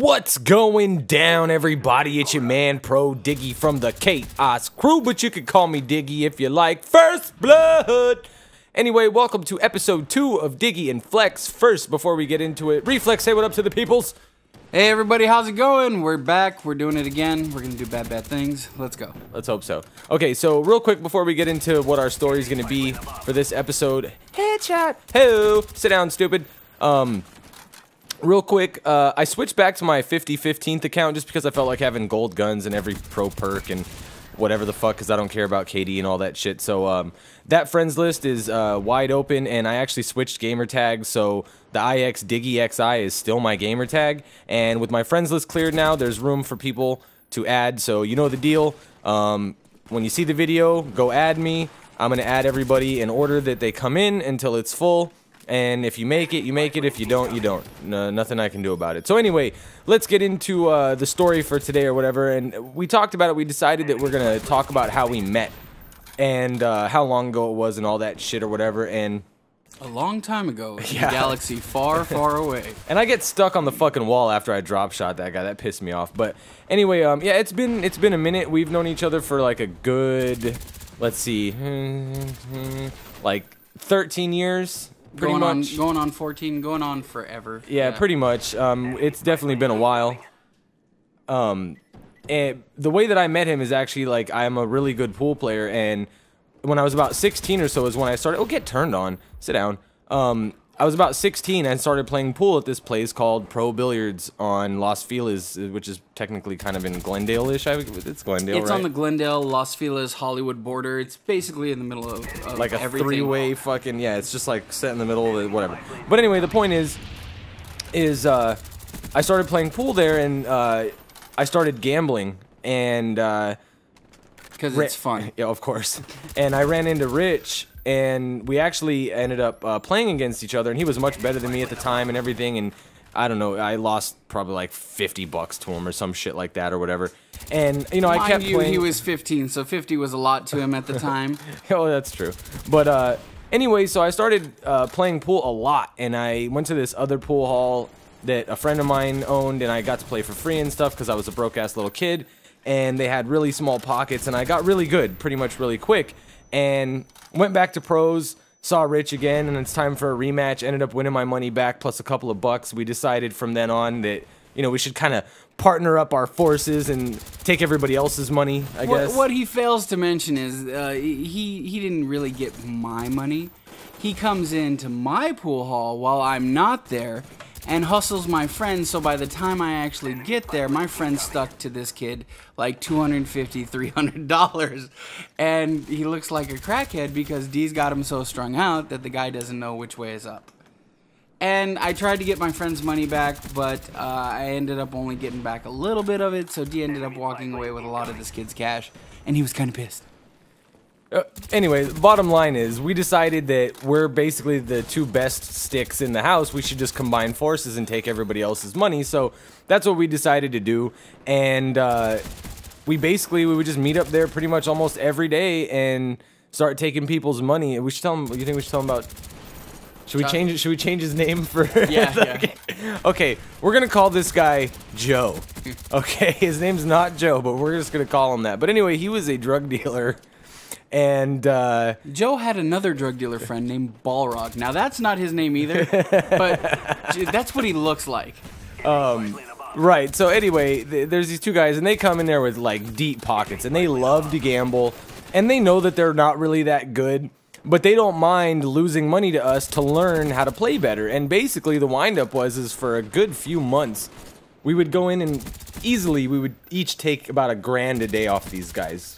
What's going down, everybody? It's your man, Pro Diggy from the Chaos Crew, but you can call me Diggy if you like. First Blood! Anyway, welcome to episode 2 of Diggy and Flex. First, before we get into it, Reflex, say what up to the peoples. Hey everybody, how's it going? We're back, we're doing it again. We're gonna do bad things. Let's go. Let's hope so. Okay, so real quick before we get into what our story is gonna be for this episode. Headshot! Hey, sit down, stupid. Real quick, I switched back to my 50/15th account just because I felt like having gold guns and every pro perk and whatever the fuck, because I don't care about KD and all that shit. So that friends list is wide open, and I actually switched gamer tags, so the IX Diggy XI is still my gamer tag. And with my friends list cleared now, there's room for people to add, so you know the deal. When you see the video, go add me. I'm going to add everybody in order that they come in until it's full. And if you make it, you make it. If you don't, you don't. Nothing I can do about it. So anyway, let's get into the story for today or whatever. And we talked about it. We decided that we're going to talk about how we met and how long ago it was and all that shit or whatever. And a long time ago, in a galaxy far, far away. And I get stuck on the fucking wall after I drop shot that guy. That pissed me off. But anyway, yeah, it's been a minute. We've known each other for like a good, let's see, like 13 years. Pretty much. Going on 14, going on forever. Yeah, pretty much. It's definitely been a while. And the way that I met him is actually like I'm a really good pool player, and when I was about 16 or so is when I started. Oh, get turned on. Sit down. I was about 16 and started playing pool at this place called Pro Billiards on Los Feliz, which is technically kind of in Glendale-ish. It's Glendale, right? It's on the Glendale, Los Feliz, Hollywood border. It's basically in the middle of like a everything. Three-way fucking, yeah, it's just like set in the middle of it, whatever. But anyway, the point is I started playing pool there, and I started gambling, and because it's fun. Yeah, of course. And I ran into Rich, and we actually ended up playing against each other, and he was much better than me at the time and everything, and I don't know, I lost probably like $50 to him or some shit like that or whatever. And, you know, I kept playing. He was 15, so 50 was a lot to him at the time. Oh, that's true. But anyway, so I started playing pool a lot, and I went to this other pool hall that a friend of mine owned, and I got to play for free and stuff because I was a broke-ass little kid, and they had really small pockets, and I got really good pretty much really quick. And went back to pros, saw Rich again, and it's time for a rematch. Ended up winning my money back plus a couple of bucks. We decided from then on that, you know, we should kind of partner up our forces and take everybody else's money, I guess. What he fails to mention is he didn't really get my money. He comes into my pool hall while I'm not there and hustles my friends, so by the time I actually get there, my friend's stuck to this kid like $250, $300, and he looks like a crackhead because D's got him so strung out that the guy doesn't know which way is up. And I tried to get my friend's money back, but I ended up only getting back a little bit of it, so D ended up walking away with a lot of this kid's cash, and he was kind of pissed. Anyway, the bottom line is we decided that we're basically the two best sticks in the house. We should just combine forces and take everybody else's money. So that's what we decided to do. And we would just meet up there pretty much almost every day and start taking people's money. We should tell them. You think we should tell them about? Should we change it? Should we change his name for? Yeah. Okay, we're gonna call this guy Joe. Okay, his name's not Joe, but we're just gonna call him that. But anyway, he was a drug dealer. And Joe had another drug dealer friend named Balrog. Now that's not his name either, but that's what he looks like. Right. So anyway, there's these two guys, and they come in there with like deep pockets, and they love to gamble, and they know that they're not really that good, but they don't mind losing money to us to learn how to play better. And basically, the windup is for a good few months, we would go in and easily we would each take about $1,000 a day off these guys.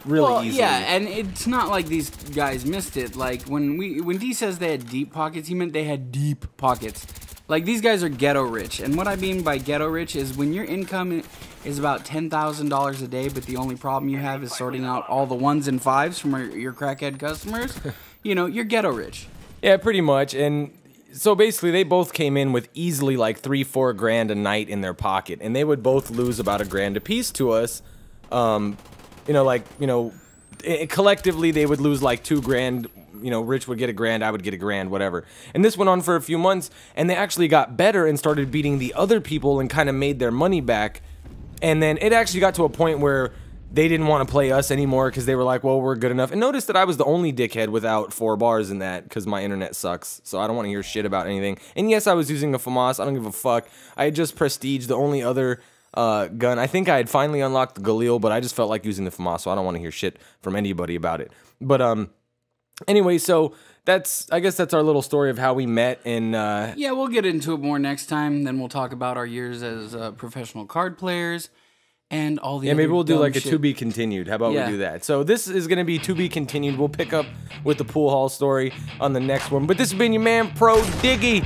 Really easily. Yeah, and it's not like these guys missed it. Like when D says they had deep pockets, he meant they had deep pockets. Like these guys are ghetto rich, and what I mean by ghetto rich is when your income is about $10,000 a day, but the only problem you have is sorting out all the ones and fives from your crackhead customers. You know, you're ghetto rich. Yeah, pretty much. And so basically, they both came in with easily like $3-4 grand a night in their pocket, and they would both lose about $1,000 a piece to us. You know, like, you know, collectively they would lose like $2 grand you know, Rich would get $1,000, I would get $1,000, whatever. And this went on for a few months, and they actually got better and started beating the other people and kind of made their money back. And then it actually got to a point where they didn't want to play us anymore because they were like, well, we're good enough. And notice that I was the only dickhead without 4 bars in that because my internet sucks. So I don't want to hear shit about anything. And yes, I was using a FAMAS. I don't give a fuck. I had just prestiged the only other gun. I think I had finally unlocked the Galil, but I just felt like using the FAMAS, so I don't want to hear shit from anybody about it. But anyway, so I guess that's our little story of how we met. And yeah, we'll get into it more next time. Then we'll talk about our years as professional card players. And all the maybe we'll do like a shit. to be continued. How about we do that? So this is going to be to be continued. We'll pick up with the pool hall story on the next one. But this has been your man, Pro Diggy.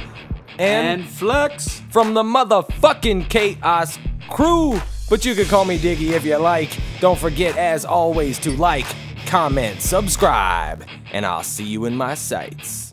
And Flex. From the motherfucking Chaos crew. But you can call me Diggy if you like. Don't forget, as always, to like, comment, subscribe. And I'll see you in my sights.